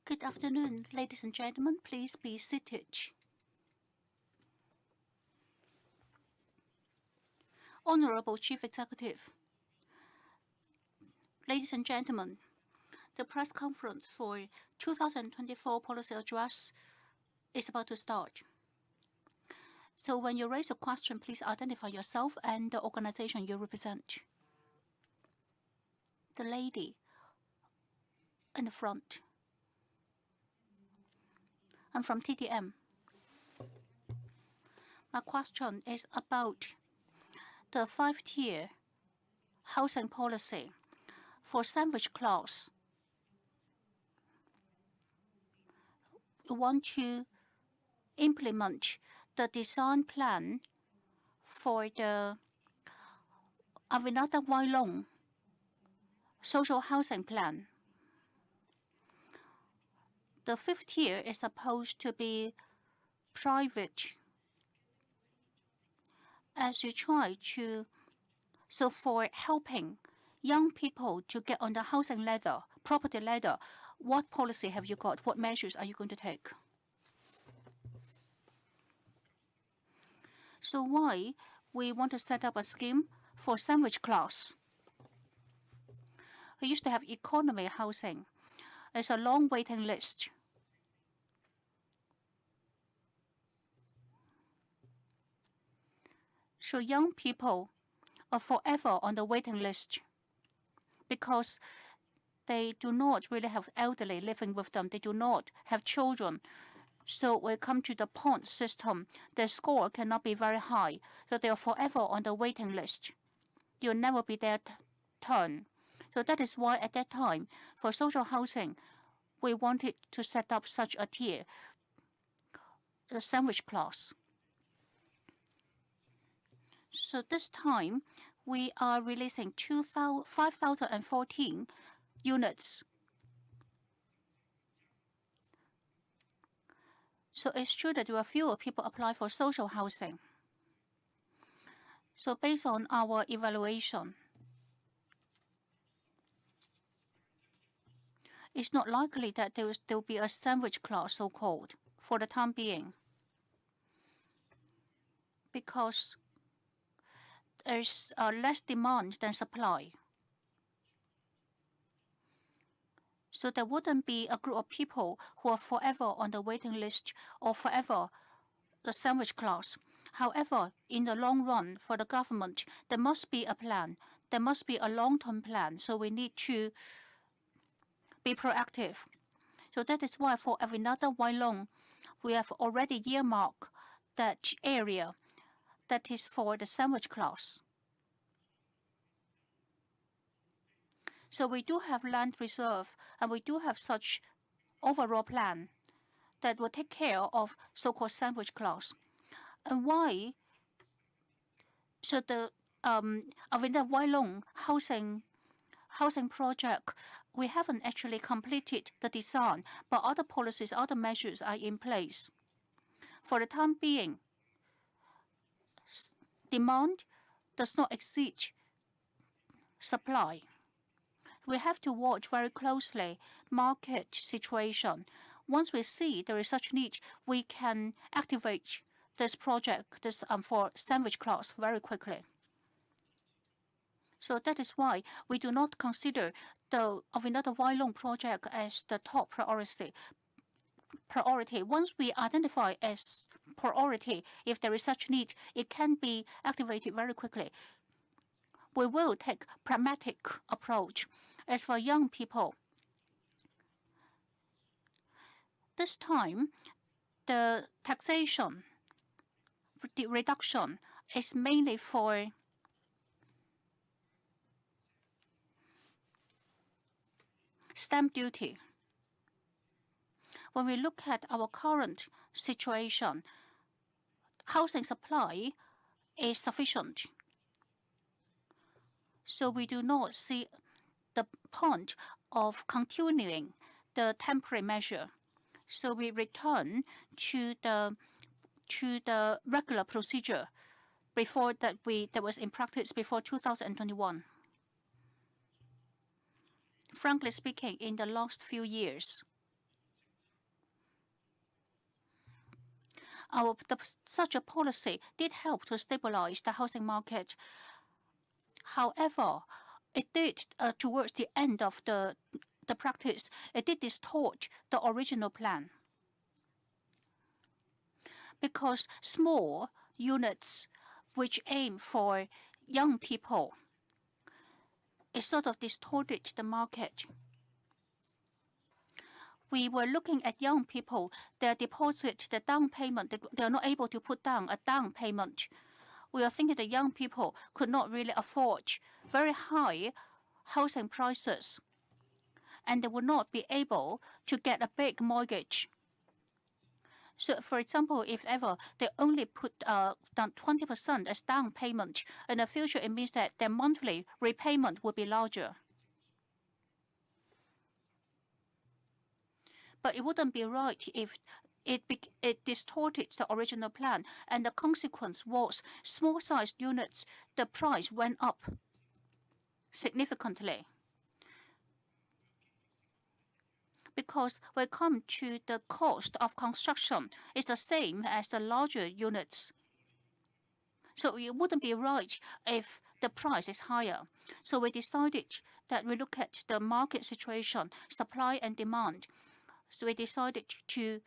Good afternoon, ladies and gentlemen. Please be seated. Honorable Chief Executive, ladies and gentlemen, the press conference for 2024 policy address is about to start. So when you raise a question, please identify yourself and the organization you represent. The lady in the front. I'm from TTM. My question is about the 5-tier housing policy for sandwich clause. We want to implement the design plan for the Avinata Wailong social housing plan. The 5th tier is supposed to be private as you try to, so for helping young people to get on the housing ladder, property ladder, what policy have you got? What measures are you going to take? So why we want to set up a scheme for sandwich clause? We used to have economy housing. It's a long waiting list. So young people are forever on the waiting list because they do not really have elderly living with them. They do not have children. So when it comes to the point system, their score cannot be very high. So they are forever on the waiting list. You'll never be their turn. So that is why at that time, for social housing, we wanted to set up such a tier, the sandwich clause. So this time, we are releasing 5,014 units. So it's true that there are fewer people apply for social housing. So based on our evaluation, it's not likely that there will be a sandwich clause, so-called, for the time being, because there's less demand than supply. So there wouldn't be a group of people who are forever on the waiting list or forever the sandwich clause. However, in the long run, for the government, there must be a plan. There must be a long-term plan. So we need to be proactive. So that is why for Avinata Wailong, we have already earmarked that area that is for the sandwich clause. So we do have land reserve, and we do have such overall plan that will take care of so-called sandwich clause. And why? So the Avinata Wailong housing project, we haven't actually completed the design, but other policies, other measures are in place. For the time being, demand does not exceed supply. We have to watch very closely market situation. Once we see there is such need, we can activate this project, for sandwich clause very quickly. So that is why we do not consider the Avinata Wailong project as the top priority. Once we identify as priority, if there is such need, it can be activated very quickly. We will take pragmatic approach. As for young people, this time the taxation reduction is mainly for stamp duty. When we look at our current situation, housing supply is sufficient. So we do not see the point of continuing the temporary measure. So we return to the regular procedure before that was in practice before 2021. Frankly speaking, in the last few years, Such a policy did help to stabilize the housing market. However, it did, towards the end of the practice, it did distort the original plan, because small units which aim for young people, it sort of distorted the market. We were looking at young people, their deposit, the down payment, they are not able to put down a down payment. We are thinking that young people could not really afford very high housing prices, and they would not be able to get a big mortgage. So, for example, if ever they only put down 20% as down payment, in the future it means that their monthly repayment would be larger. But it wouldn't be right if it distorted the original plan, and the consequence was small-sized units, the price went up significantly. Because when it comes to the cost of construction, it's the same as the larger units. So it wouldn't be right if the price is higher. So we decided that we look at the market situation, supply and demand. So we decided to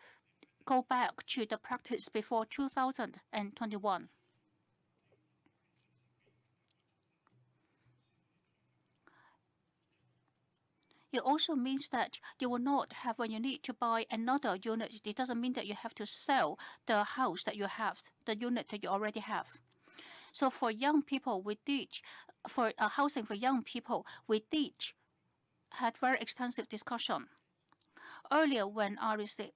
go back to the practice before 2021. It also means that you will not have, when you need to buy another unit, it doesn't mean that you have to sell the house that you have, the unit that you already have. So for young people, for housing for young people, we had very extensive discussion. Earlier, when I received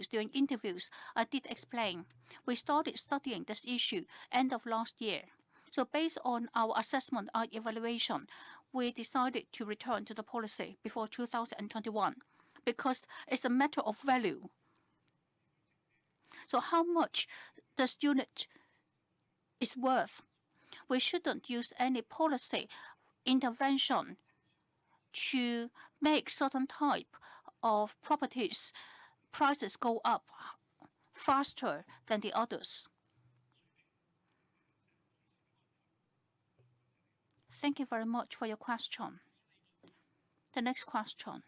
during interviews, I did explain. We started studying this issue end of last year. So based on our assessment and evaluation, we decided to return to the policy before 2021, because it's a matter of value. So how much this unit is worth? We shouldn't use any policy intervention to make certain type of properties prices go up faster than the others. Thank you very much for your question. The next question.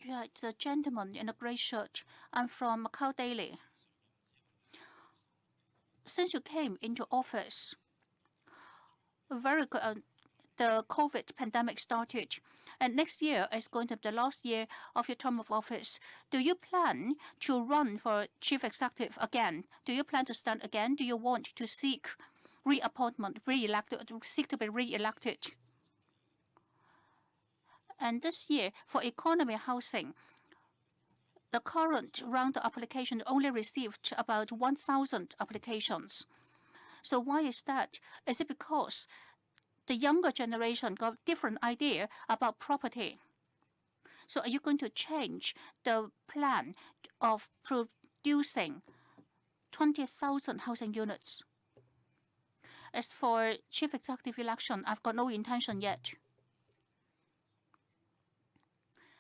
Right, the gentleman in the grey shirt. I'm from Macau Daily. Since you came into office, very good. The COVID pandemic started, and next year is going to be the last year of your term of office. Do you plan to run for chief executive again? Do you plan to stand again? Do you want to seek reappointment, seek to be re-elected? And this year, for economy housing, the current round of application only received about 1,000 applications. So why is that? Is it because the younger generation got different idea about property? So are you going to change the plan of producing 20,000 housing units? As for chief executive election, I've got no intention yet.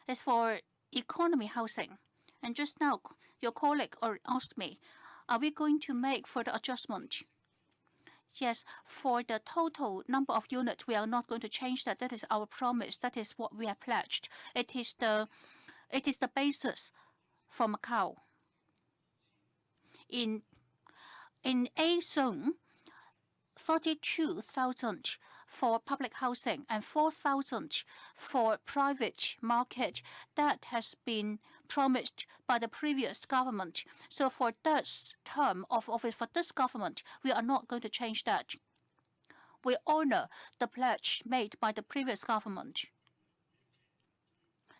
As for economy housing, and just now your colleague asked me, are we going to make further adjustment? Yes, for the total number of units, we are not going to change that. That is our promise. That is what we have pledged. It is the basis for Macau. In A zone, 32,000 for public housing and 4,000 for private market. That has been promised by the previous government. So for this term of office, for this government, we are not going to change that. We honor the pledge made by the previous government.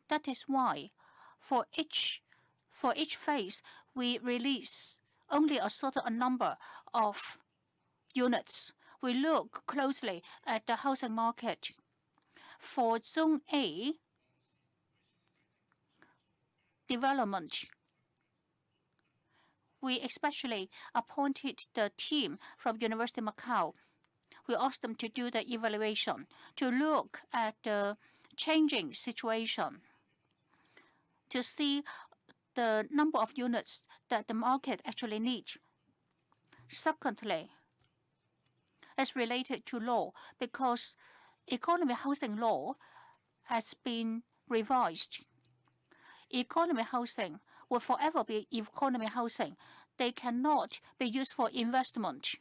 That is why for each phase, we release only a certain number of units. We look closely at the housing market. For Zone A development, we especially appointed the team from University of Macau. We asked them to do the evaluation, to look at the changing situation, to see the number of units that the market actually needs. Secondly, it's related to law because economy housing law has been revised. Economy housing will forever be economy housing. They cannot be used for investment.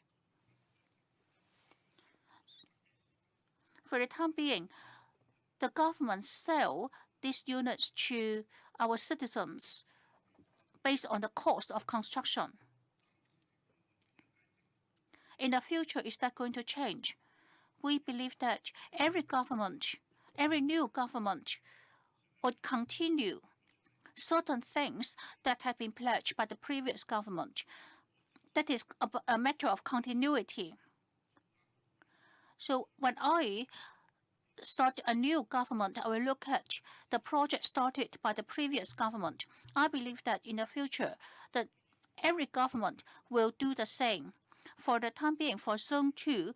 For the time being, the government sell these units to our citizens based on the cost of construction. In the future, is that going to change? We believe that every new government, would continue certain things that have been pledged by the previous government. That is a matter of continuity. So when I start a new government, I will look at the project started by the previous government. I believe that in the future, that every government will do the same. For the time being, for Zone 2,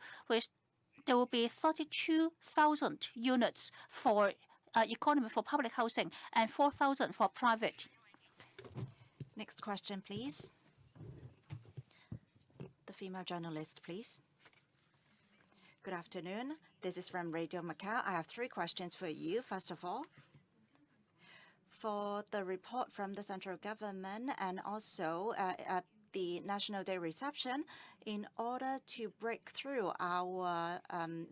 there will be 32,000 units for economy for public housing and 4,000 for private. Next question, please. The female journalist, please. Good afternoon. This is from Radio Macau. I have 3 questions for you. First of all, for the report from the central government and also at the National Day reception, in order to break through our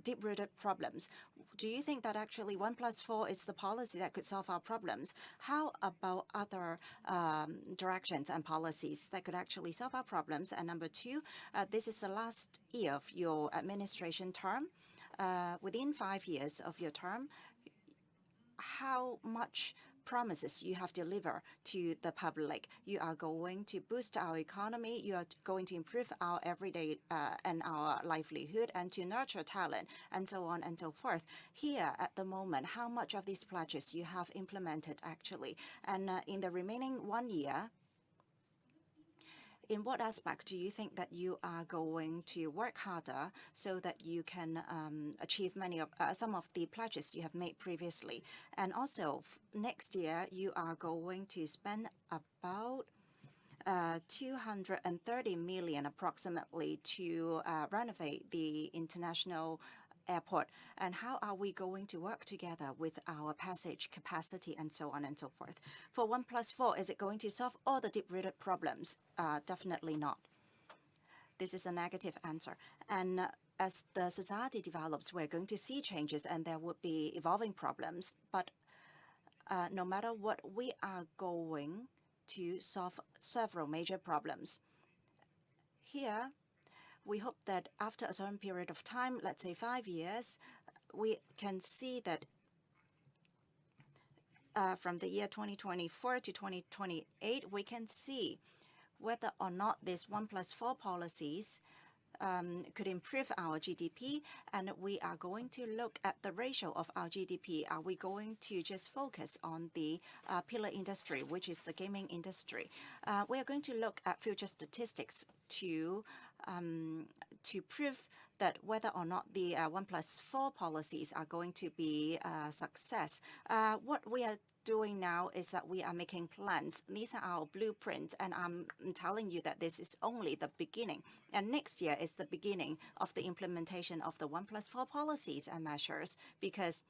deep-rooted problems, do you think that actually 1+4 is the policy that could solve our problems? How about other directions and policies that could actually solve our problems? And number 2, this is the last year of your administration term. Within 5 years of your term, how much promises you have delivered to the public? You are going to boost our economy, you are going to improve our everyday and our livelihood, and to nurture talent, and so on and so forth. Here, at the moment, how much of these pledges you have implemented actually? And in the remaining 1 year, in what aspect do you think that you are going to work harder so that you can achieve some of the pledges you have made previously? And also, next year, you are going to spend about 230 million approximately to renovate the international airport. And how are we going to work together with our passage capacity and so on and so forth? For 1+4, is it going to solve all the deep-rooted problems? Definitely not. This is a negative answer. And as the society develops, we're going to see changes and there would be evolving problems. But no matter what, we are going to solve several major problems. Here, we hope that after a certain period of time, let's say 5 years, we can see that from the year 2024 to 2028, we can see whether or not these 1+4 policies could improve our GDP, and we are going to look at the ratio of our GDP. Are we going to just focus on the pillar industry, which is the gaming industry? We are going to look at future statistics to prove that whether or not the 1+4 policies are going to be a success. What we are doing now is that we are making plans. These are our blueprints, and I'm telling you that this is only the beginning. And next year is the beginning of the implementation of the 1+4 policies and measures, because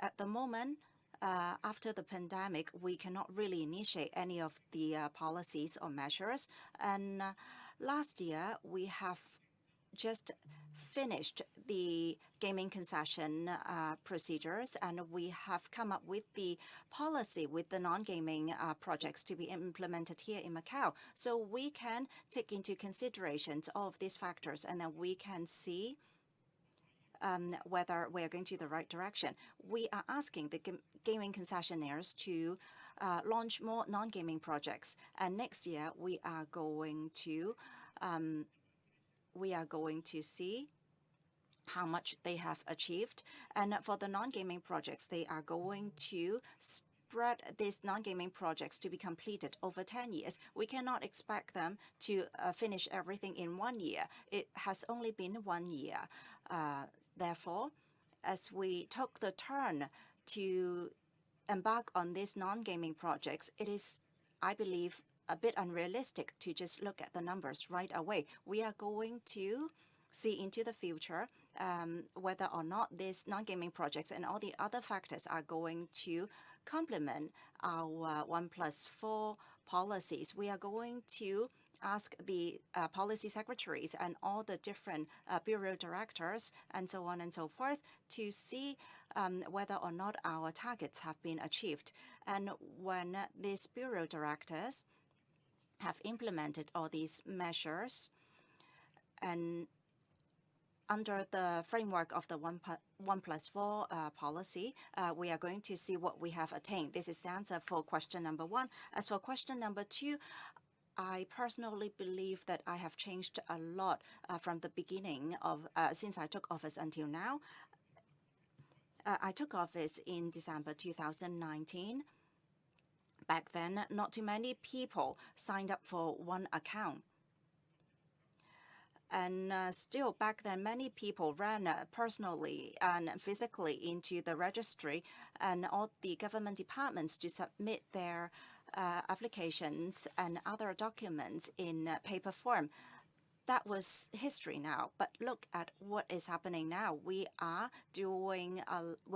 at the moment, after the pandemic, we cannot really initiate any of the policies or measures. And last year, we have just finished the gaming concession procedures, and we have come up with the policy with the non-gaming projects to be implemented here in Macau. So we can take into consideration all of these factors, and then we can see whether we are going to the right direction. We are asking the gaming concessionaires to launch more non-gaming projects, and next year we are going to see how much they have achieved. And for the non-gaming projects, they are going to spread these non-gaming projects to be completed over 10 years. We cannot expect them to finish everything in 1 year. It has only been 1 year. Therefore, as we took the turn to embark on these non-gaming projects, it is, I believe, a bit unrealistic to just look at the numbers right away. We are going to see into the future whether or not these non-gaming projects and all the other factors are going to complement our 1+4 policies. We are going to ask the policy secretaries and all the different bureau directors and so on and so forth to see whether or not our targets have been achieved. And when these bureau directors have implemented all these measures and under the framework of the 1+4 policy, we are going to see what we have attained. This is the answer for question number 1. As for question number 2, I personally believe that I have changed a lot from the beginning of since I took office until now. I took office in December 2019. Back then, not too many people signed up for one account. And still back then, many people ran personally and physically into the registry and all the government departments to submit their applications and other documents in paper form. That was history now. But look at what is happening now. We're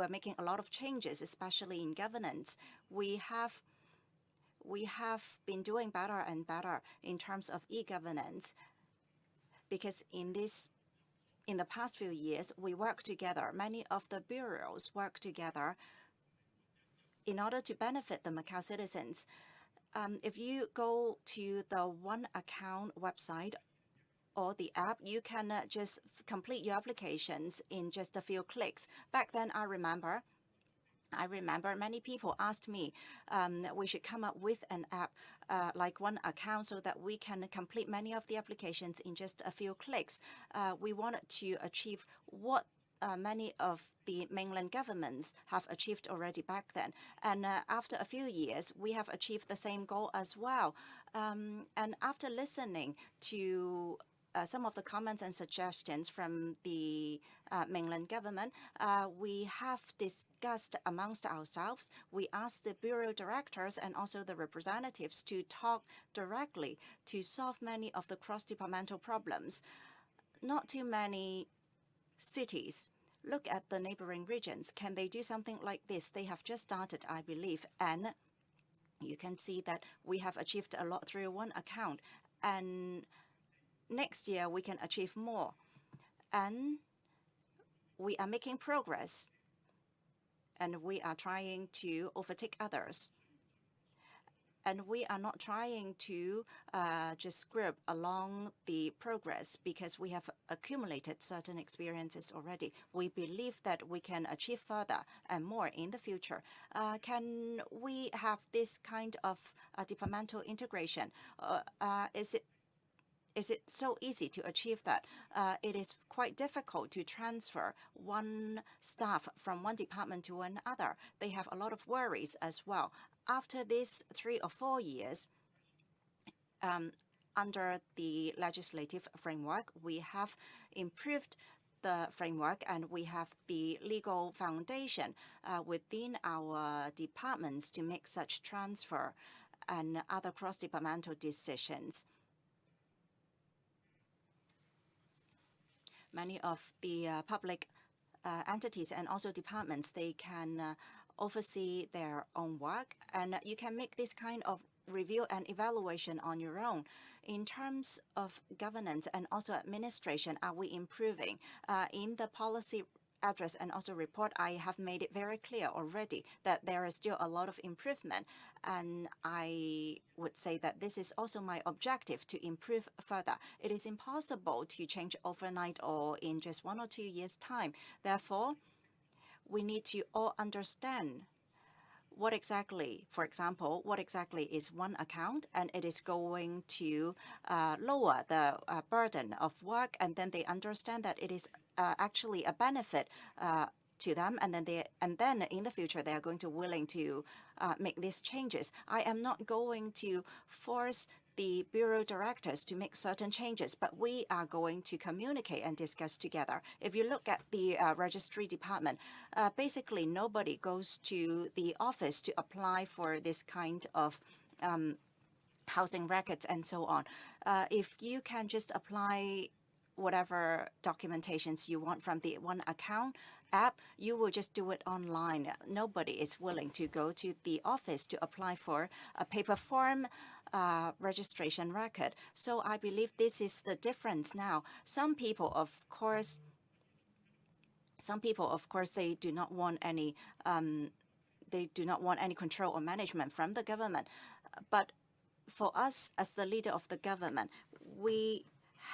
making a lot of changes, especially in governance. We have been doing better and better in terms of e-governance, because in the past few years, we work together. Many of the bureaus work together in order to benefit the Macau citizens. If you go to the One Account website or the app, you can just complete your applications in just a few clicks. Back then, I remember many people asked me we should come up with an app like One Account so that we can complete many of the applications in just a few clicks. We wanted to achieve what many of the mainland governments have achieved already back then. And after a few years, we have achieved the same goal as well. And after listening to some of the comments and suggestions from the mainland government, we have discussed amongst ourselves. We asked the bureau directors and also the representatives to talk directly to solve many of the cross-departmental problems. Not too many cities look at the neighboring regions. Can they do something like this? They have just started, I believe, and you can see that we have achieved a lot through One Account. And next year, we can achieve more. And we are making progress. And we are trying to overtake others. And we are not trying to just scribble along the progress because we have accumulated certain experiences already. We believe that we can achieve further and more in the future. Can we have this kind of departmental integration? Is it so easy to achieve that? It is quite difficult to transfer one staff from one department to another. They have a lot of worries as well. After these 3 or 4 years, under the legislative framework, we have improved the framework and we have the legal foundation within our departments to make such transfer and other cross-departmental decisions. Many of the public entities and also departments, they can oversee their own work, and you can make this kind of review and evaluation on your own. In terms of governance and also administration, are we improving? In the policy address and also report, I have made it very clear already that there is still a lot of improvement. And I would say that this is also my objective, to improve further. It is impossible to change overnight or in just 1 or 2 years' time. Therefore, we need to all understand what exactly, for example, what exactly is One Account, and it is going to lower the burden of work, and then they understand that it is actually a benefit to them, and then in the future they are going to willing to make these changes. I am not going to force the bureau directors to make certain changes, but we are going to communicate and discuss together. If you look at the registry department, basically nobody goes to the office to apply for this kind of housing records and so on. If you can just apply whatever documentations you want from the one account app, you will just do it online. Nobody is willing to go to the office to apply for a paper form registration record. So I believe this is the difference now. Some people, of course, they do not want any control or management from the government. But for us, as the leader of the government, we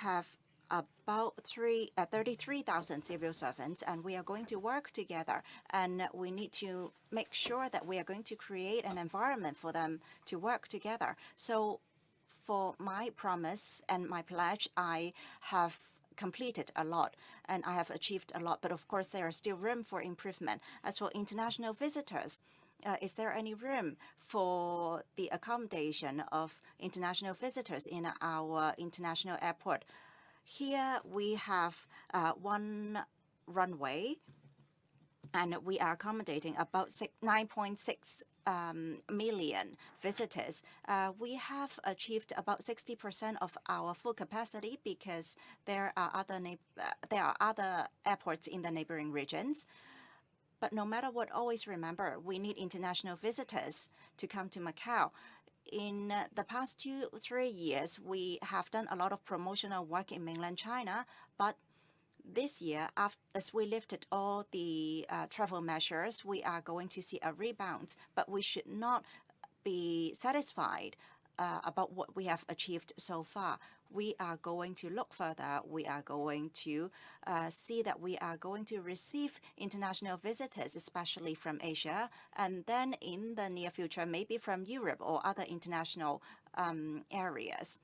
have about 33,000 civil servants, and we are going to work together. And we need to make sure that we are going to create an environment for them to work together. So for my promise and my pledge, I have completed a lot and I have achieved a lot. But of course, there is still room for improvement. As for international visitors, is there any room for the accommodation of international visitors in our international airport? Here we have one runway, and we are accommodating about 9.6 million visitors. We have achieved about 60% of our full capacity because there are other airports in the neighboring regions. But no matter what, always remember, we need international visitors to come to Macau. In the past 2-3 years, we have done a lot of promotional work in mainland China, but this year, as we lifted all the travel measures, we are going to see a rebound, but we should not be satisfied about what we have achieved so far. We are going to look further. We are going to see that we are going to receive international visitors, especially from Asia, and then in the near future, maybe from Europe or other international areas.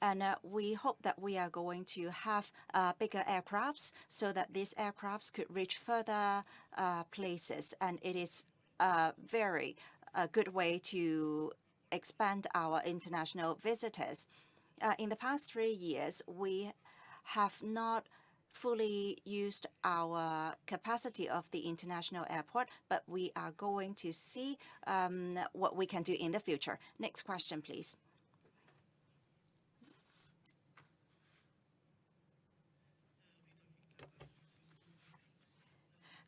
And we hope that we are going to have bigger aircrafts so that these aircrafts could reach further places. And it is a very good way to expand our international visitors. In the past 3 years, we have not fully used our capacity of the international airport, but we are going to see what we can do in the future. Next question, please.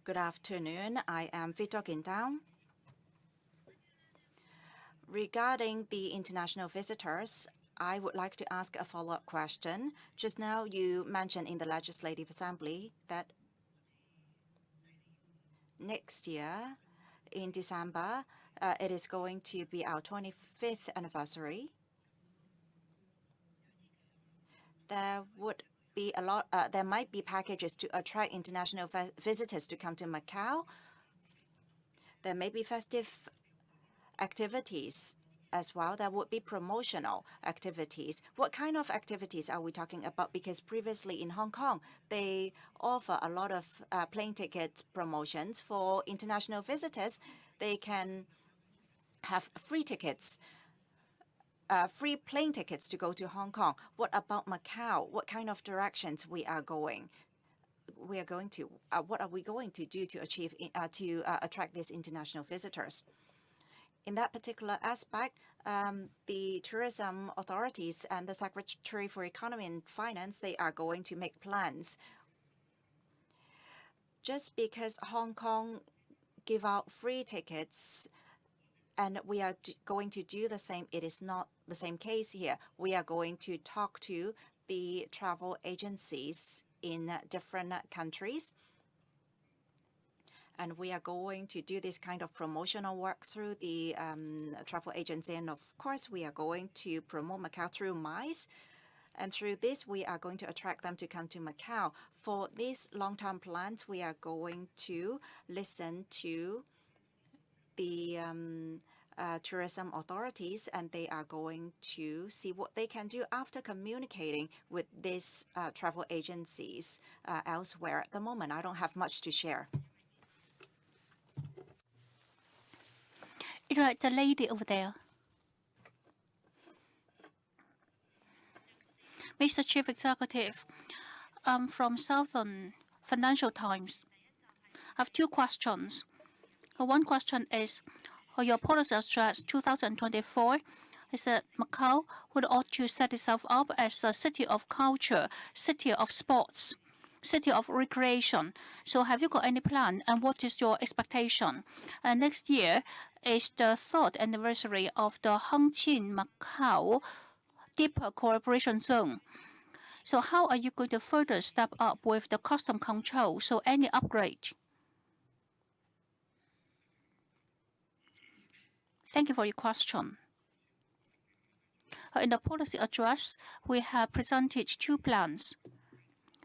Good afternoon. I am Victor Gindang. Regarding the international visitors, I would like to ask a follow-up question. Just now, you mentioned in the Legislative Assembly that next year, in December, it is going to be our 25th anniversary. There might be packages to attract international visitors to come to Macau. There may be festive activities as well. There would be promotional activities. What kind of activities are we talking about? Because previously in Hong Kong, they offer a lot of plane ticket promotions for international visitors. They can have free tickets, free plane tickets to go to Hong Kong. What about Macau? What kind of directions we are going? What are we going to do to achieve to attract these international visitors? In that particular aspect, the tourism authorities and the Secretary for Economy and Finance, they are going to make plans. Just because Hong Kong give out free tickets and we are going to do the same, it is not the same case here. We are going to talk to the travel agencies in different countries. And we are going to do this kind of promotional work through the travel agency. And of course, we are going to promote Macau through MICE. And through this, we are going to attract them to come to Macau. For these long-term plans, we are going to listen to the tourism authorities, and they are going to see what they can do after communicating with these travel agencies elsewhere. At the moment, I don't have much to share. Right, the lady over there. Mr. Chief Executive, from Southern Financial Times. I have two questions. One question is, your policy address 2024 is that Macau would ought to set itself up as a city of culture, city of sports, city of recreation. So have you got any plan, and what is your expectation? And next year is the third anniversary of the Hengqin Macau Deeper Cooperation Zone. So how are you going to further step up with the custom control? So any upgrade? Thank you for your question. In the policy address, we have presented two plans.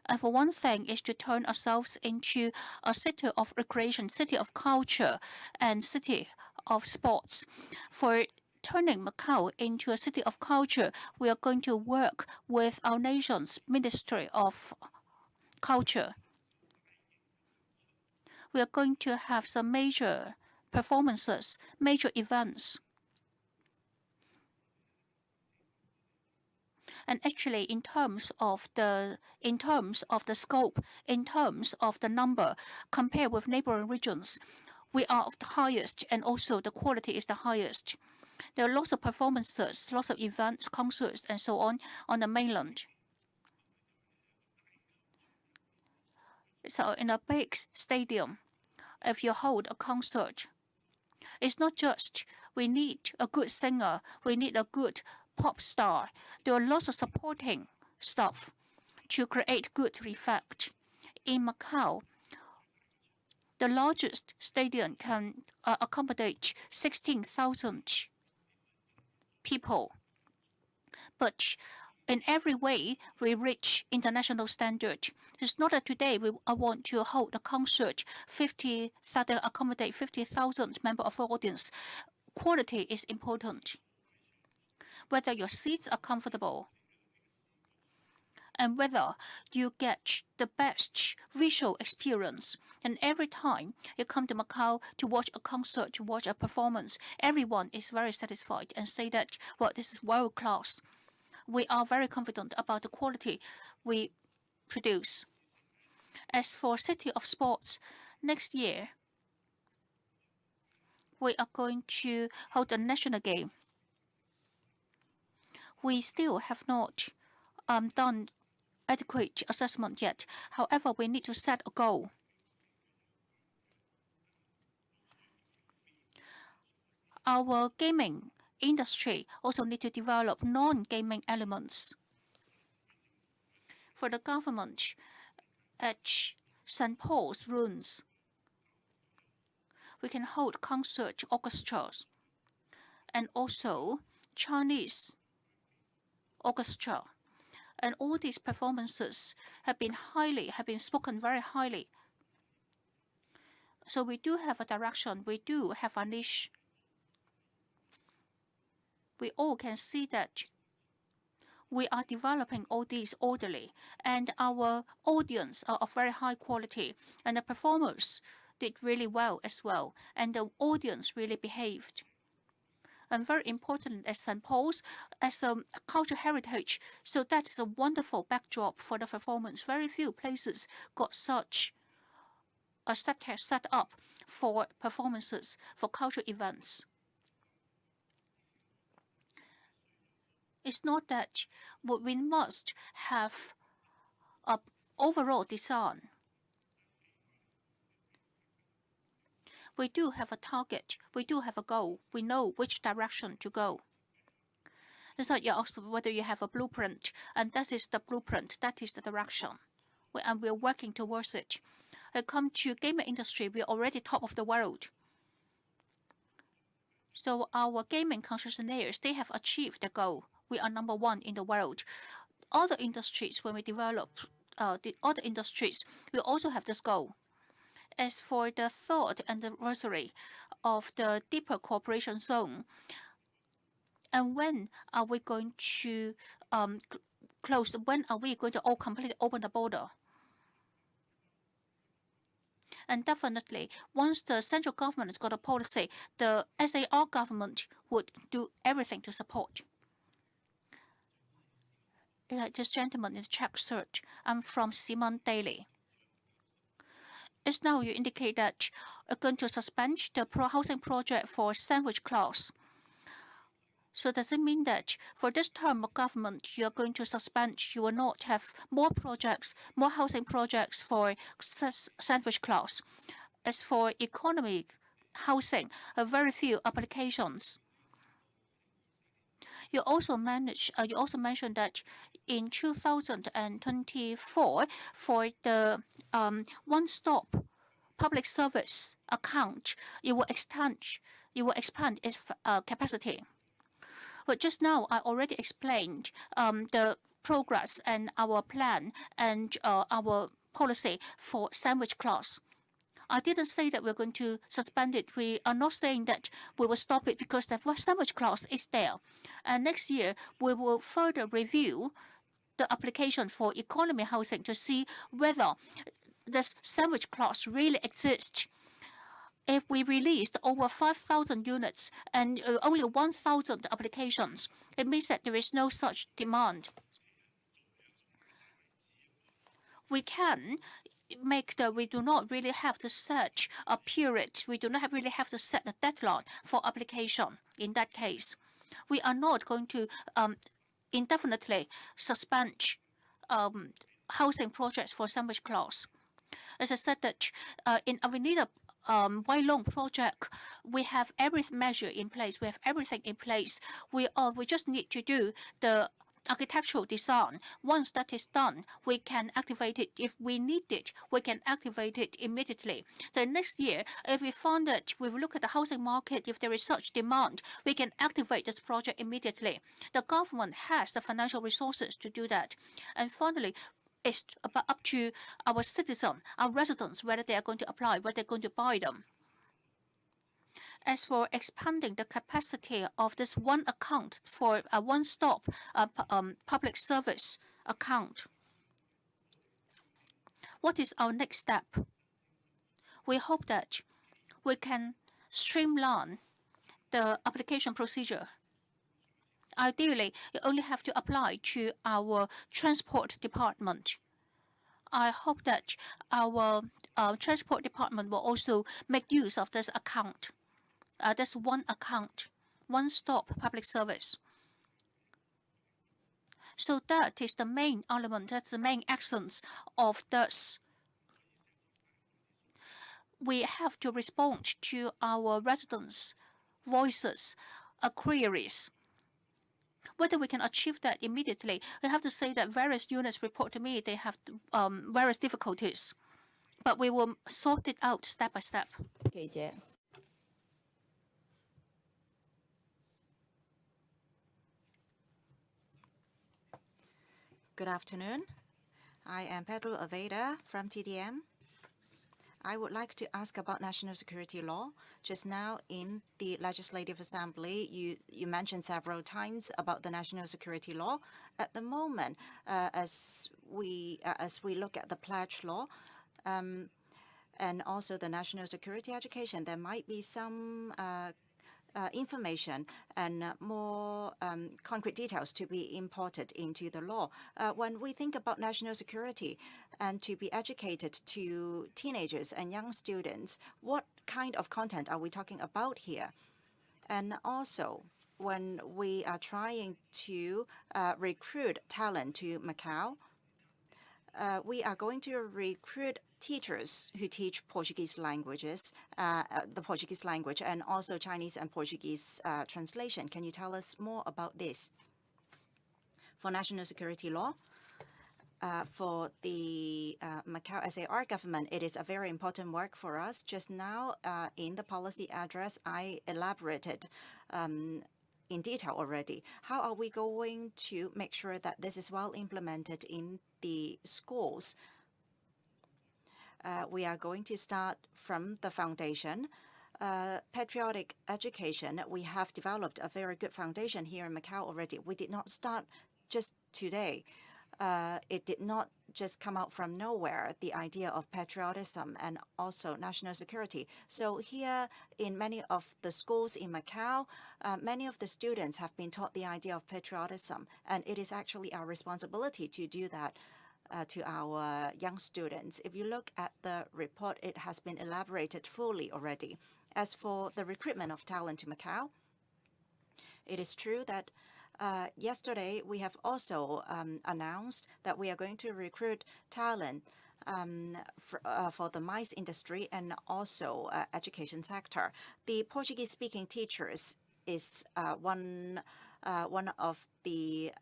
And for one thing is to turn ourselves into a city of recreation, city of culture, and city of sports. For turning Macau into a city of culture, we are going to work with our nation's Ministry of Culture. We are going to have some major performances, major events. And actually, in terms of the scope, in terms of the number, compared with neighboring regions, we are of the highest, and also the quality is the highest. There are lots of performances, lots of events, concerts, and so on the mainland. So in a big stadium, if you hold a concert, it's not just we need a good singer, we need a good pop star. There are lots of supporting stuff to create good effect. In Macau, the largest stadium can accommodate 16,000 people. But in every way, we reach international standard. It's not that today I want to hold a concert that accommodate 50,000 member of audience. Quality is important. Whether your seats are comfortable and whether you get the best visual experience. And every time you come to Macau to watch a concert, to watch a performance, everyone is very satisfied and say that, well, this is world class. We are very confident about the quality we produce. As for City of Sports, next year we are going to hold a national game. We still have not done adequate assessment yet. However, we need to set a goal. Our gaming industry also need to develop non-gaming elements. For the government, at St. Paul's Ruins, we can hold concert orchestras and also Chinese orchestra. And all these performances have been spoken very highly. So we do have a direction, we do have a niche. We all can see that we are developing all these orderly, and our audience are of very high quality, and the performers did really well as well, and the audience really behaved. And very important as St. Paul's, as a cultural heritage, so that is a wonderful backdrop for the performance. Very few places got such a set up for performances, for cultural events. It's not that we must have an overall design. We do have a target. We do have a goal. We know which direction to go. It's not you ask whether you have a blueprint, and that is the blueprint. That is the direction, and we're working towards it. When it comes to gaming industry, we're already top of the world. So our gaming concessionaires, they have achieved the goal. We are number one in the world. Other industries, when we develop the other industries, we also have this goal. As for the third anniversary of the deeper cooperation zone, and when are we going to close? When are we going to all completely open the border? And definitely, once the central government has got a policy, the SAR government would do everything to support. This gentleman is Czech Search. I'm from Simon Daily. As now you indicate that you're going to suspend the housing project for sandwich clause. So does it mean that for this term of government, you are going to suspend, you will not have more projects, more housing projects for sandwich clause? As for economic housing, very few applications. You also mentioned that in 2024, for the one-stop public service account, you will expand its capacity. But just now, I already explained the progress and our plan and our policy for sandwich clause. I didn't say that we're going to suspend it. We are not saying that we will stop it because the sandwich clause is there. And next year, we will further review the application for economy housing to see whether this sandwich clause really exists. If we released over 5,000 units and only 1,000 applications, it means that there is no such demand. We do not really have to set a period. We do not really have to set a deadline for application. In that case, we are not going to indefinitely suspend housing projects for sandwich clause. As I said that in Avenida Wailong project, we have every measure in place. We have everything in place. We just need to do the architectural design. Once that is done, we can activate it. If we need it, we can activate it immediately. So next year, if we found that we look at the housing market, if there is such demand, we can activate this project immediately. The government has the financial resources to do that. And finally, it's up to our citizens, our residents, whether they are going to apply, whether they're going to buy them. As for expanding the capacity of this one account for a one-stop public service account, what is our next step? We hope that we can streamline the application procedure. Ideally, you only have to apply to our transport department. I hope that our transport department will also make use of this account. That's one account, one-stop public service. So that is the main element, that's the main essence of this. We have to respond to our residents' voices, queries. Whether we can achieve that immediately, I have to say that various units report to me they have various difficulties, but we will sort it out step by step. Good afternoon. I am Pedro Aveda from TDM. I would like to ask about national security law. Just now in the Legislative Assembly, you mentioned several times about the national security law. At the moment, as we look at the pledge law, and also the national security education, there might be some information and more concrete details to be imported into the law. When we think about national security and to be educated to teenagers and young students, what kind of content are we talking about here? And also, when we are trying to recruit talent to Macau, we are going to recruit teachers who teach Portuguese languages, the Portuguese language, and also Chinese and Portuguese translation. Can you tell us more about this? For national security law, for the Macau SAR government, it is a very important work for us. Just now, in the policy address, I elaborated in detail already. How are we going to make sure that this is well implemented in the schools? We are going to start from the foundation. Patriotic education, we have developed a very good foundation here in Macau already. We did not start just today. It did not just come out from nowhere, the idea of patriotism and also national security. So here in many of the schools in Macau, many of the students have been taught the idea of patriotism, and it is actually our responsibility to do that to our young students. If you look at the report, it has been elaborated fully already. As for the recruitment of talent to Macau, it is true that yesterday we have also announced that we are going to recruit talent for the MICE industry and also education sector. The Portuguese-speaking teachers is one of the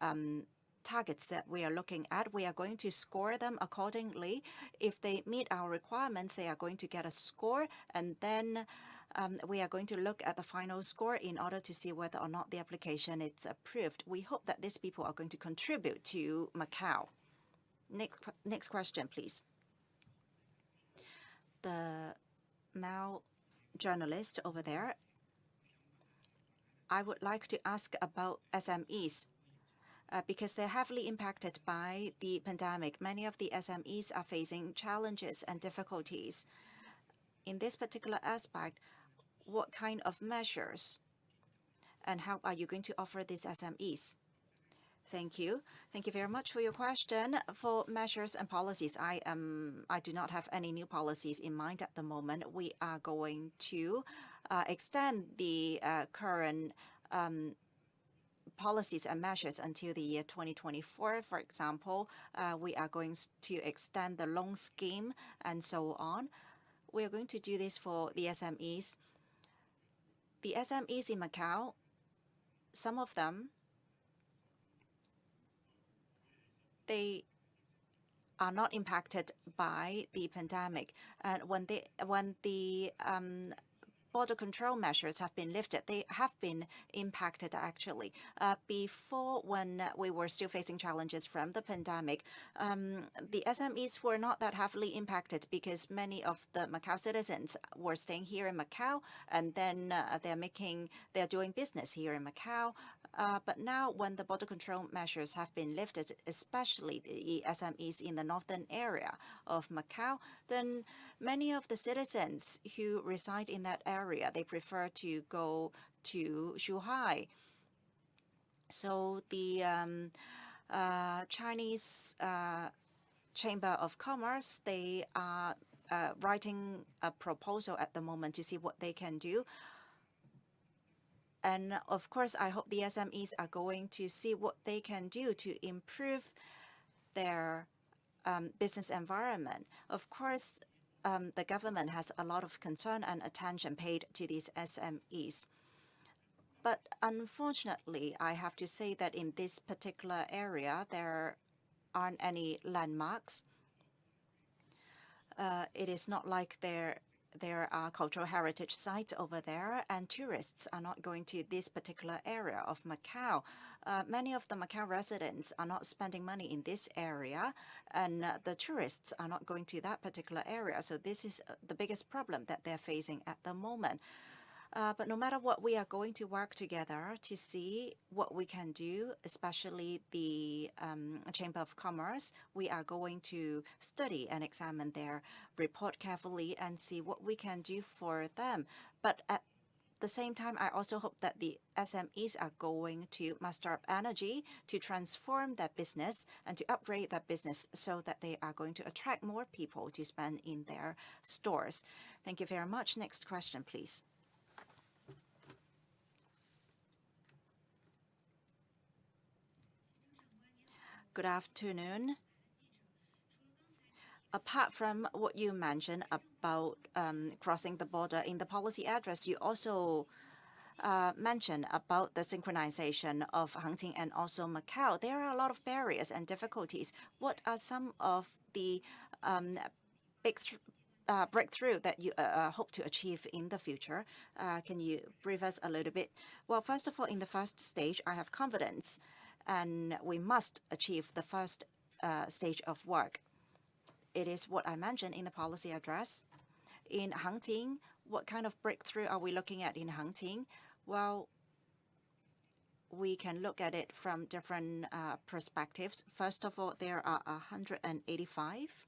targets that we are looking at. We are going to score them accordingly. If they meet our requirements, they are going to get a score, and then we are going to look at the final score in order to see whether or not the application is approved. We hope that these people are going to contribute to Macau. Next question, please. The male journalist over there. I would like to ask about SMEs. Because they're heavily impacted by the pandemic. Many of the SMEs are facing challenges and difficulties. In this particular aspect, what kind of measures and how are you going to offer these SMEs? Thank you. Thank you very much for your question. For measures and policies, I do not have any new policies in mind at the moment. We are going to extend the current policies and measures until the year 2024. For example, we are going to extend the loan scheme and so on. We are going to do this for the SMEs. The SMEs in Macau, some of them, they are not impacted by the pandemic. And when the border control measures have been lifted, they have been impacted actually. Before, when we were still facing challenges from the pandemic, the SMEs were not that heavily impacted because many of the Macau citizens were staying here in Macau, and then they're doing business here in Macau. But now when the border control measures have been lifted, especially the SMEs in the northern area of Macau, then many of the citizens who reside in that area, they prefer to go to Shanghai. So the Chinese Chamber of Commerce, they are writing a proposal at the moment to see what they can do. And of course, I hope the SMEs are going to see what they can do to improve their business environment. Of course, the government has a lot of concern and attention paid to these SMEs. But unfortunately, I have to say that in this particular area, there aren't any landmarks. It is not like there are cultural heritage sites over there, and tourists are not going to this particular area of Macau. Many of the Macau residents are not spending money in this area, and the tourists are not going to that particular area. So this is the biggest problem that they're facing at the moment. But no matter what, we are going to work together to see what we can do, especially the Chamber of Commerce. We are going to study and examine their report carefully and see what we can do for them. But at the same time, I also hope that the SMEs are going to muster up energy to transform their business and to upgrade their business so that they are going to attract more people to spend in their stores. Thank you very much. Next question, please. Good afternoon. Apart from what you mentioned about crossing the border in the policy address, you also mentioned about the synchronization of Hangzhou and also Macau. There are a lot of barriers and difficulties. What are some of the big breakthrough that you hope to achieve in the future? Can you brief us a little bit? Well, first of all, in the first stage, I have confidence, and we must achieve the first stage of work. It is what I mentioned in the policy address. In Hangzhou, what kind of breakthrough are we looking at in Hangzhou? Well, we can look at it from different perspectives. First of all, there are 185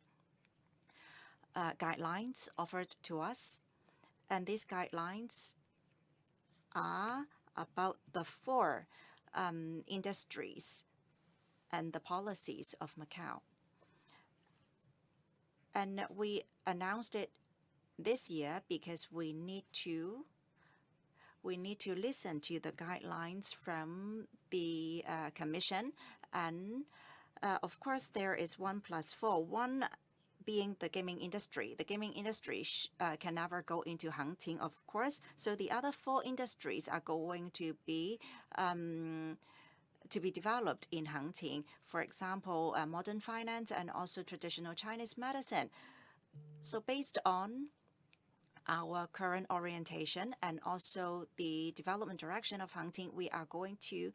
guidelines offered to us, and these guidelines are about the four industries and the policies of Macau. And we announced it this year because we need to listen to the guidelines from the Commission. And of course, there is 1+4. One being the gaming industry. The gaming industry can never go into hunting, of course. So the other four industries are going to be developed in hunting. For example, modern finance and also traditional Chinese medicine. So based on our current orientation and also the development direction of hunting, we are going to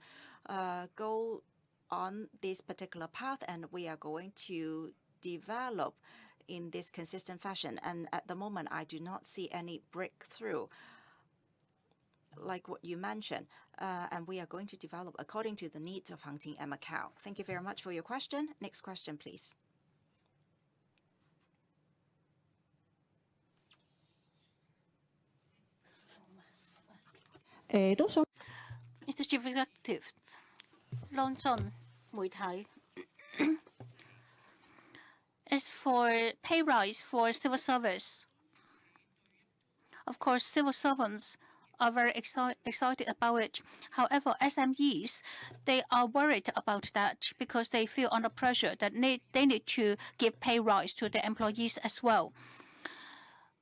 go on this particular path, and we are going to develop in this consistent fashion. And at the moment, I do not see any breakthrough like what you mentioned. And we are going to develop according to the needs of hunting and Macau. Thank you very much for your question. Next question, please. Mr. Chief Executive, London媒體 as for pay rise for civil service, of course, civil servants are very excited about it. However, SMEs, they are worried about that because they feel under pressure that they need to give pay rise to their employees as well.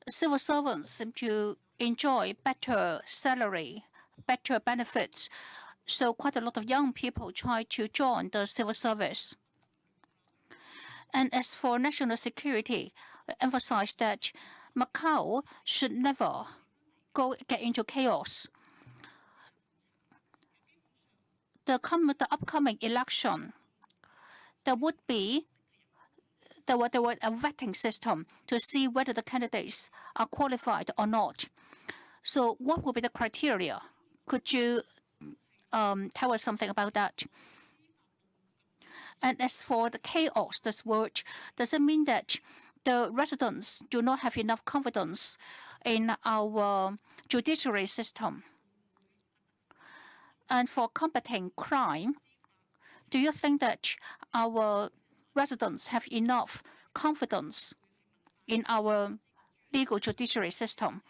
Civil servants seem to enjoy better salary, better benefits. So quite a lot of young people try to join the civil service. And as for national security, I emphasize that Macau should never get into chaos. The upcoming election, there would a vetting system to see whether the candidates are qualified or not. So what will be the criteria? Could you tell us something about that? And as for the chaos, this word, does it mean that the residents do not have enough confidence in our judiciary system? And for combating crime, do you think that our residents have enough confidence in our legal judiciary system?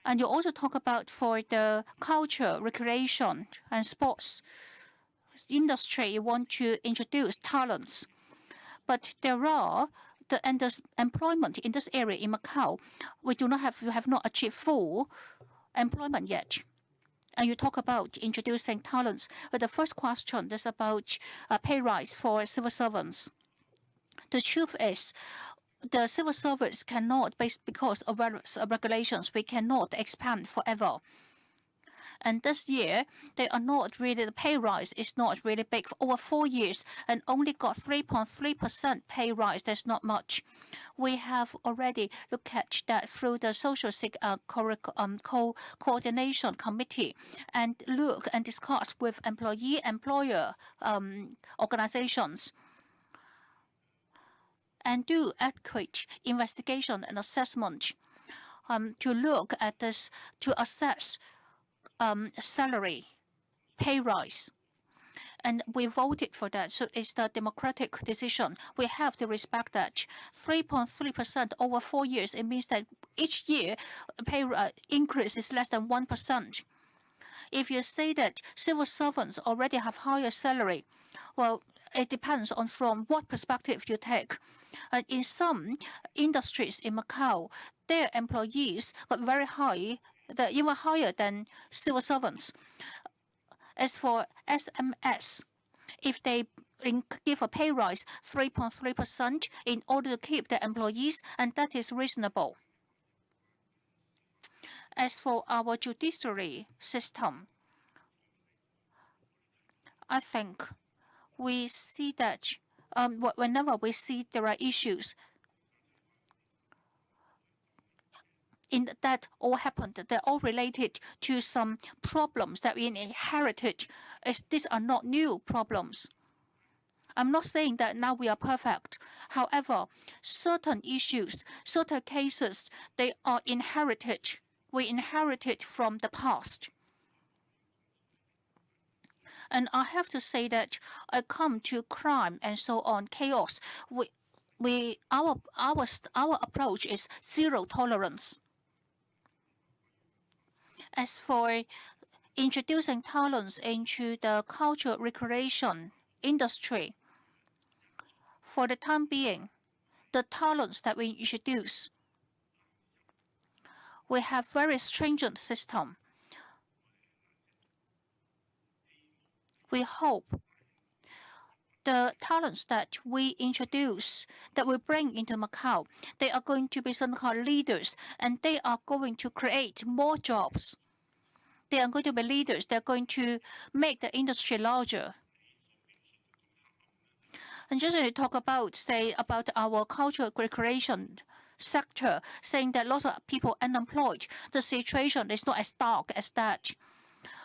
And you also talk about for the culture, recreation, and sports industry, you want to introduce talents. But there are the employment in this area in Macau. We have not achieved full employment yet. And you talk about introducing talents. But the first question is about pay rise for civil servants. The truth is, the civil service cannot, because of various regulations, we cannot expand forever. And this year, the pay rise is not really big for over 4 years and only got 3.3% pay rise. That's not much. We have already looked at that through the social coordination committee and look and discuss with employer organizations and do adequate investigation and assessment to look at this, to assess salary, pay rise. And we voted for that. So it's the democratic decision. We have to respect that. 3.3% over 4 years, it means that each year pay increase is less than 1%. If you say that civil servants already have higher salary, well, it depends on from what perspective you take. And in some industries in Macau, their employees got very high, they're even higher than civil servants. As for SMS, if they give a pay rise 3.3% in order to keep their employees, and that is reasonable. As for our judiciary system, I think we see that whenever we see there are issues, that all happened, they're all related to some problems that we inherited. These are not new problems. I'm not saying that now we are perfect. However, certain issues, certain cases, they are inherited. We inherited from the past. And I have to say that I come to crime and so on, chaos. Our approach is zero tolerance. As for introducing talents into the culture recreation industry, for the time being, the talents that we introduce, we have very stringent system. We hope the talents that we introduce, that we bring into Macau, they are going to be some kind of leaders, and they are going to create more jobs. They are going to be leaders. They are going to make the industry larger. And just to talk about, say, about our cultural recreation sector, saying that lots of people unemployed, the situation is not as dark as that.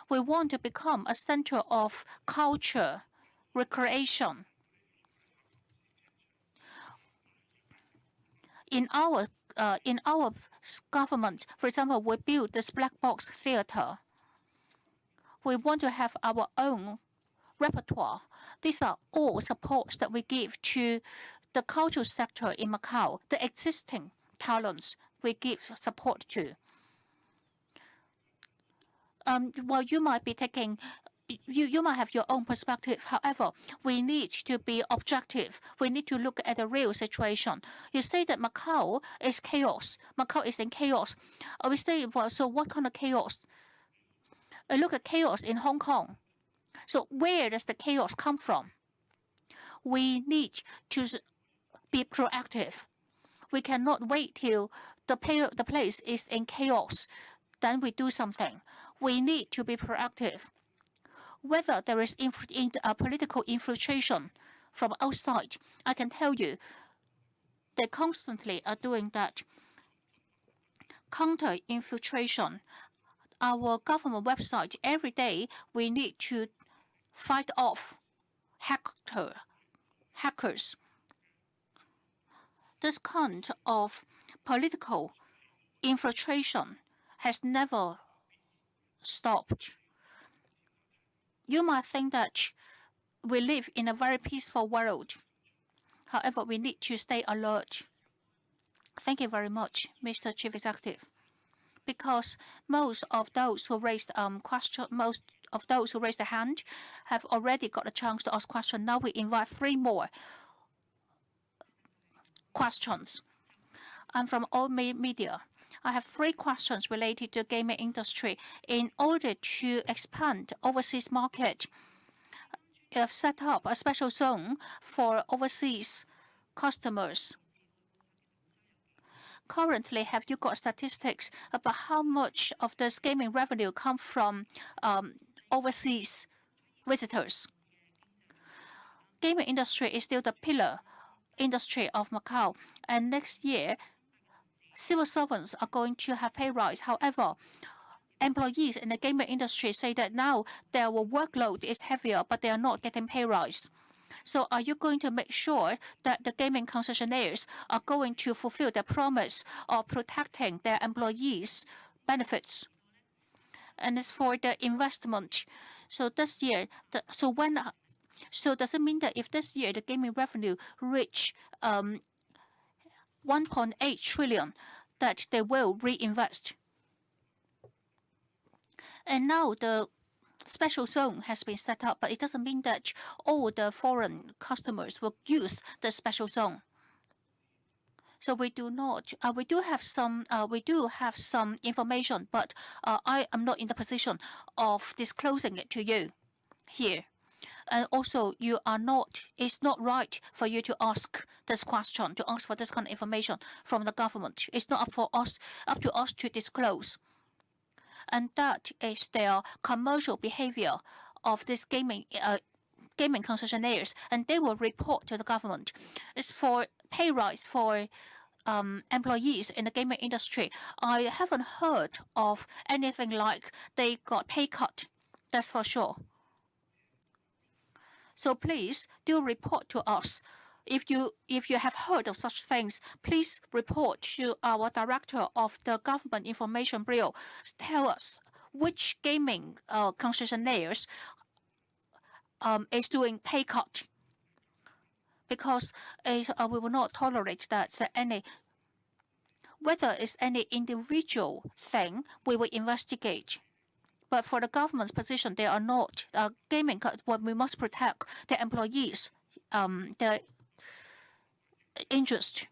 We want to become a center of culture, recreation. In our government, for example, we build this black box theater. We want to have our own repertoire. These are all supports that we give to the cultural sector in Macau, the existing talents we give support to. Well, you might be taking, you might have your own perspective. However, we need to be objective. We need to look at the real situation. You say that Macau is chaos. Macau is in chaos. We say, well, so what kind of chaos? Look at chaos in Hong Kong. So where does the chaos come from? We need to be proactive. We cannot wait till the place is in chaos, then we do something. We need to be proactive. Whether there is political infiltration from outside, I can tell you, they constantly are doing that. Counter-infiltration. Our government website, every day, we need to fight off hackers. This kind of political infiltration has never stopped. You might think that we live in a very peaceful world. However, we need to stay alert. Thank you very much, Mr. Chief Executive. Because most of those who raised most of those who raised a hand have already got a chance to ask questions. Now we invite 3 more questions. I'm from all media. I have 3 questions related to gaming industry. In order to expand overseas market, you have set up a special zone for overseas customers. Currently, have you got statistics about how much of this gaming revenue come from overseas visitors? Gaming industry is still the pillar industry of Macau, and next year, civil servants are going to have pay rise. However, employees in the gaming industry say that now their workload is heavier, but they are not getting pay rise. So are you going to make sure that the gaming concessionaires are going to fulfill their promise of protecting their employees' benefits? And as for the investment, so this year, so does it mean that if this year the gaming revenue reach 1.8 trillion, that they will reinvest? And now the special zone has been set up, but it doesn't mean that all the foreign customers will use the special zone. So we do not. We do have some information, but I am not in the position of disclosing it to you here. And also, you are not. It's not right for you to ask this question, to ask for this kind of information from the government. It's not up to us to disclose. And that is their commercial behavior of this gaming concessionaires, and they will report to the government. It's for pay rise for employees in the gaming industry, I haven't heard of anything like they got pay cut. That's for sure. So please do report to us. If you have heard of such things, please report to our director of the Government Information Bureau. Tell us which gaming concessionaires is doing pay cut, because we will not tolerate that any. Whether it's any individual thing, we will investigate. But for the government's position, they are not gaming. What we must protect the employees, the interest.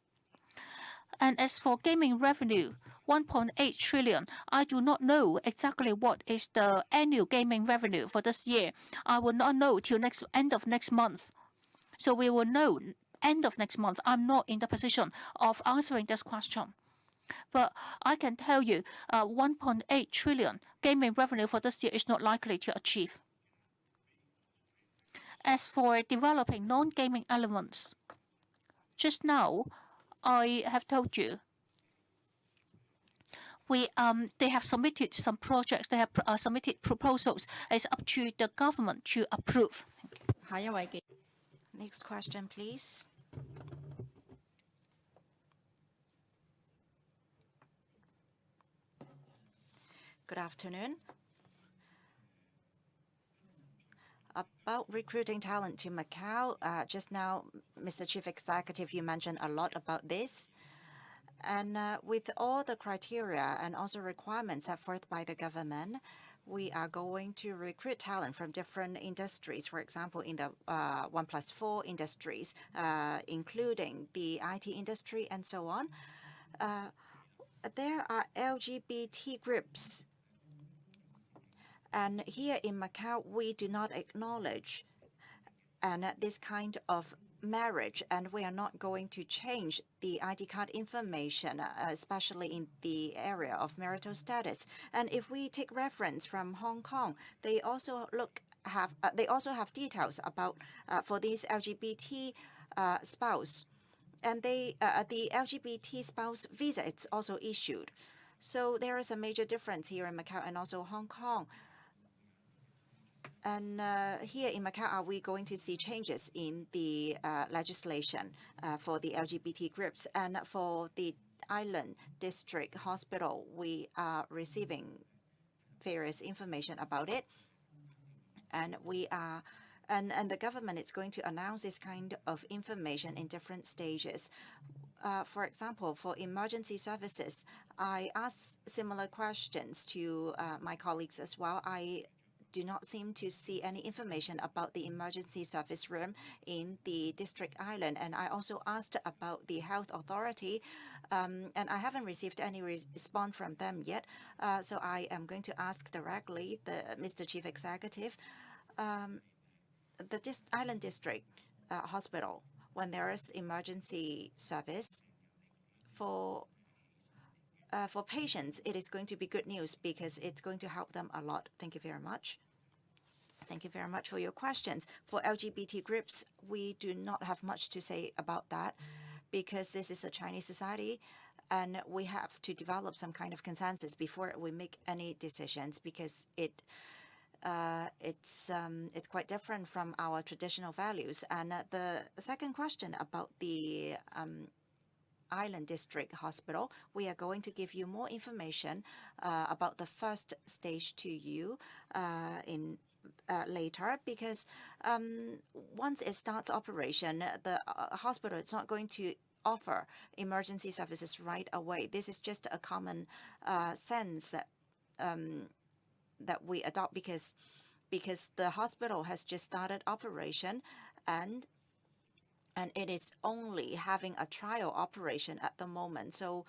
And as for gaming revenue, 1.8 trillion, I do not know exactly what is the annual gaming revenue for this year. I will not know till end of next month. So we will know end of next month. I'm not in the position of answering this question. But I can tell you, 1.8 trillion gaming revenue for this year is not likely to achieve. As for developing non-gaming elements, just now I have told you they have submitted some projects. They have submitted proposals. It's up to the government to approve. Next question, please. Good afternoon. About recruiting talent to Macau, just now, Mr. Chief Executive, you mentioned a lot about this. And with all the criteria and also requirements set forth by the government, we are going to recruit talent from different industries, for example, in the 1+4 industries, including the IT industry and so on. There are LGBT groups. And here in Macau, we do not acknowledge this kind of marriage, and we are not going to change the ID card information, especially in the area of marital status. And if we take reference from Hong Kong, they also have details about for these LGBT spouse, and the LGBT spouse visa is also issued. So there is a major difference here in Macau and also Hong Kong. And here in Macau, are we going to see changes in the legislation for the LGBT groups? And for the Island District Hospital, we are receiving various information about it. And the government is going to announce this kind of information in different stages. For example, for emergency services, I asked similar questions to my colleagues as well. I do not seem to see any information about the emergency service room in the district island. And I also asked about the health authority, and I haven't received any response from them yet. So I am going to ask directly Mr. Chief Executive, the Island District Hospital, when there is emergency service for patients, it is going to be good news because it's going to help them a lot. Thank you very much. Thank you very much for your questions. For LGBT groups, we do not have much to say about that because this is a Chinese society and we have to develop some kind of consensus before we make any decisions because it's quite different from our traditional values. And the second question about the Island District Hospital, we are going to give you more information about the first stage to you later because once it starts operation, the hospital is not going to offer emergency services right away. This is just a common sense that we adopt because the hospital has just started operation and it is only having a trial operation at the moment. So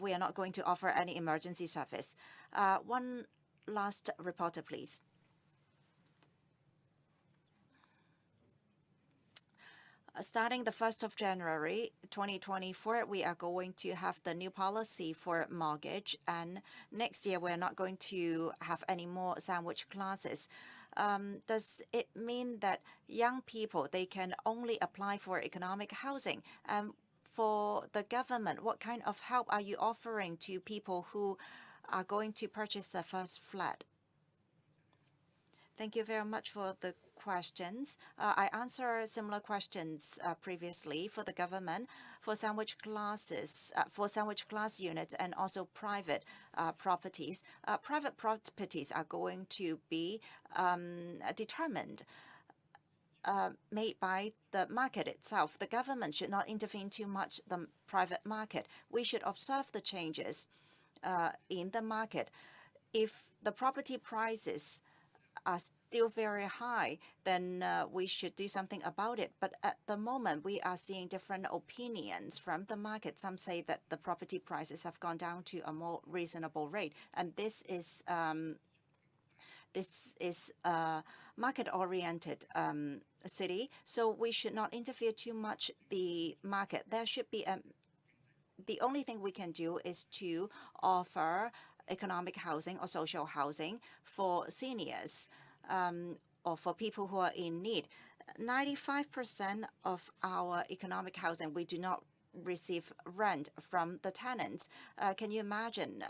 we are not going to offer any emergency service. One last reporter, please. Starting the 1st of January 2024, we are going to have the new policy for mortgage. And next year, we're not going to have any more sandwich classes. Does it mean that young people, they can only apply for economic housing? for the government, what kind of help are you offering to people who are going to purchase their first flat? Thank you very much for the questions. I answered similar questions previously for the government, for sandwich classes, for sandwich class units, and also private properties. Private properties are going to be determined, made by the market itself. The government should not intervene too much the private market. We should observe the changes in the market. If the property prices are still very high, then we should do something about it. But at the moment, we are seeing different opinions from the market. Some say that the property prices have gone down to a more reasonable rate, and this is a market-oriented city, so we should not interfere too much the market. There should be the only thing we can do is to offer economic housing or social housing for seniors or for people who are in need. 95% of our economic housing, we do not receive rent from the tenants. Can you imagine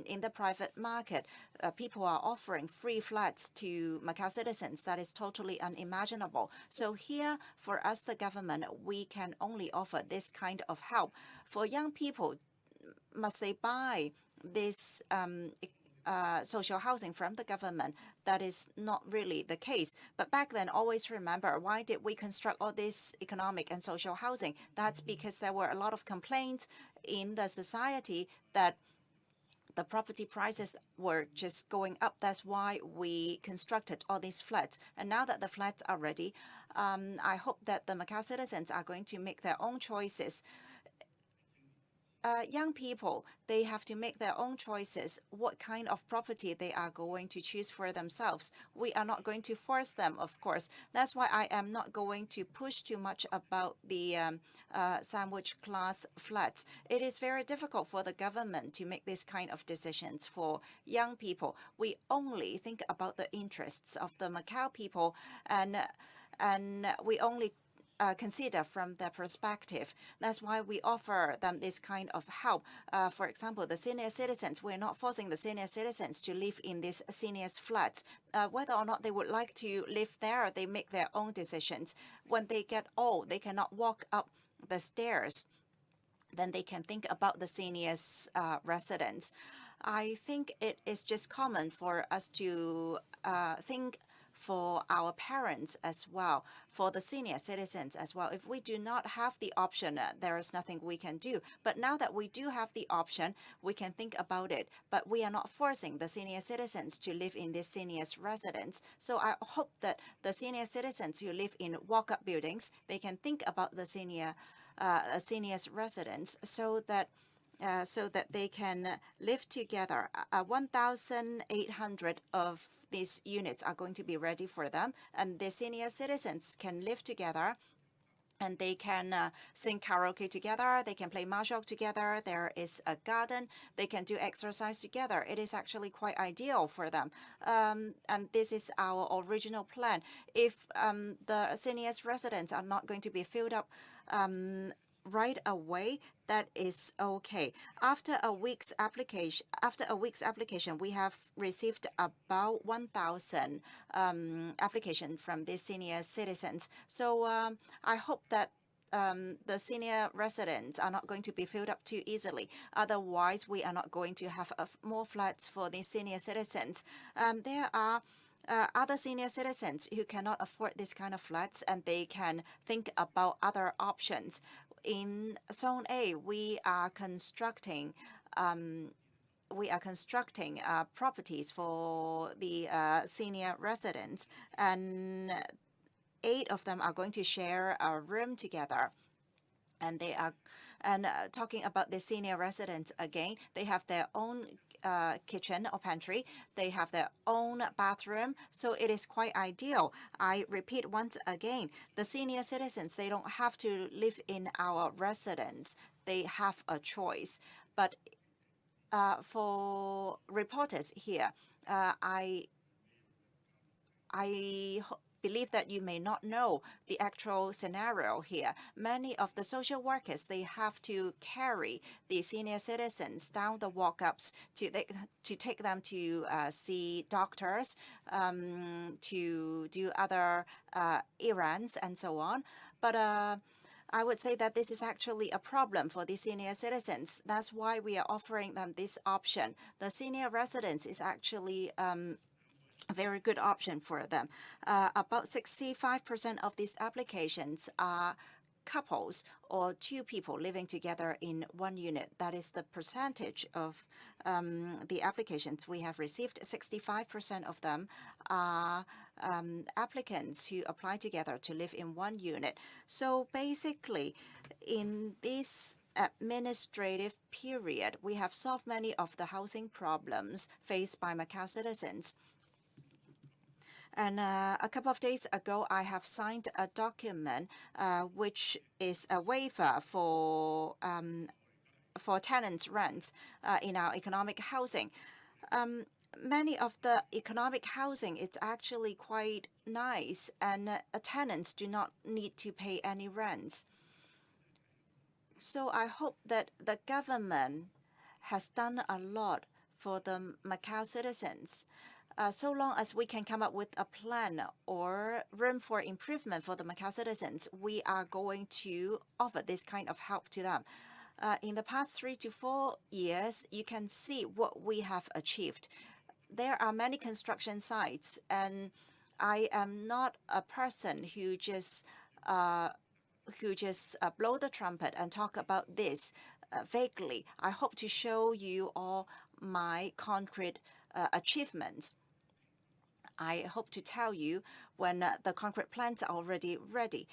in the private market, people are offering free flats to Macau citizens? That is totally unimaginable. So here, for us, the government, we can only offer this kind of help. For young people, must they buy this social housing from the government? That is not really the case. But back then, always remember, why did we construct all this economic and social housing? That's because there were a lot of complaints in the society that the property prices were just going up. That's why we constructed all these flats. And now that the flats are ready, I hope that the Macau citizens are going to make their own choices. Young people, they have to make their own choices, what kind of property they are going to choose for themselves. We are not going to force them, of course. That's why I am not going to push too much about the sandwich class flats. It is very difficult for the government to make this kind of decisions for young people. We only think about the interests of the Macau people, and we only consider from their perspective. That's why we offer them this kind of help. For example, the senior citizens, we're not forcing the senior citizens to live in these seniors' flats. Whether or not they would like to live there, they make their own decisions. When they get old, they cannot walk up the stairs, then they can think about the seniors' residence. I think it is just common for us to think for our parents as well, for the senior citizens as well. If we do not have the option, there is nothing we can do. But now that we do have the option, we can think about it. But we are not forcing the senior citizens to live in this seniors' residence. So I hope that the senior citizens who live in walk-up buildings, they can think about the seniors' residence so that they can live together. 1,800 of these units are going to be ready for them, and the senior citizens can live together, and they can sing karaoke together, they can play mahjong together, there is a garden, they can do exercise together. It is actually quite ideal for them. And this is our original plan. If the seniors' residents are not going to be filled up right away, that is okay. After a week's application, we have received about 1,000 applications from these senior citizens. So I hope that the senior residents are not going to be filled up too easily. Otherwise, we are not going to have more flats for the senior citizens. There are other senior citizens who cannot afford this kind of flats, and they can think about other options. In Zone A, we are constructing properties for the senior residents, and 8 of them are going to share a room together. And they are, talking about the senior residents again, they have their own kitchen or pantry. They have their own bathroom, so it is quite ideal. I repeat once again, the senior citizens, they don't have to live in our residence. They have a choice. But for reporters here, I believe that you may not know the actual scenario here. Many of the social workers, they have to carry the senior citizens down the walk-ups to take them to see doctors, to do other errands and so on. But I would say that this is actually a problem for the senior citizens. That's why we are offering them this option. The senior residence is actually a very good option for them. About 65% of these applications are couples or two people living together in one unit. That is the percentage of the applications we have received. 65% of them are applicants who apply together to live in one unit. So basically, in this administrative period, we have solved many of the housing problems faced by Macau citizens. And a couple of days ago, I have signed a document which is a waiver for tenants' rents in our economic housing. Many of the economic housing, it's actually quite nice, and tenants do not need to pay any rents. So I hope that the government has done a lot for the Macau citizens. So long as we can come up with a plan or room for improvement for the Macau citizens, we are going to offer this kind of help to them. In the past 3 to 4 years, you can see what we have achieved. There are many construction sites, and I am not a person who just blow the trumpet and talk about this vaguely. I hope to show you all my concrete achievements. I hope to tell you when the concrete plants are already ready.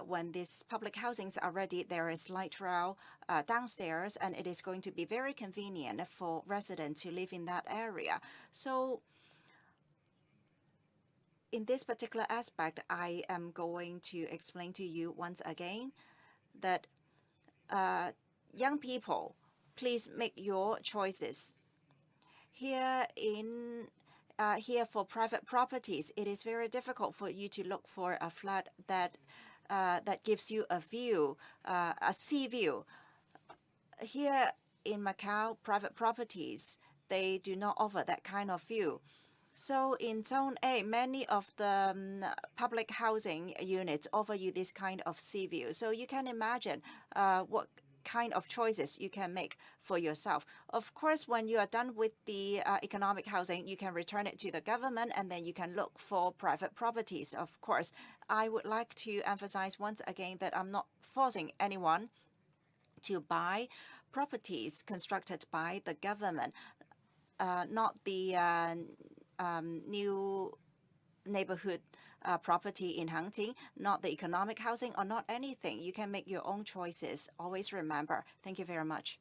When these public housings are ready, there is light rail downstairs, and it is going to be very convenient for residents who live in that area. So in this particular aspect, I am going to explain to you once again that young people, please make your choices. Here for private properties, it is very difficult for you to look for a flat that gives you a view, a sea view. Here in Macau, private properties, they do not offer that kind of view. So in Zone A, many of the public housing units offer you this kind of sea view. So you can imagine what kind of choices you can make for yourself. Of course, when you are done with the economic housing, you can return it to the government, and then you can look for private properties. Of course, I would like to emphasize once again that I'm not forcing anyone to buy properties constructed by the government, not the new neighborhood property in Hangting, not the economic housing, or not anything. You can make your own choices. Always remember. Thank you very much.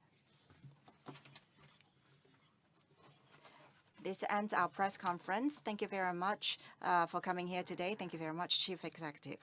This ends our press conference. Thank you very much for coming here today. Thank you very much, Chief Executive.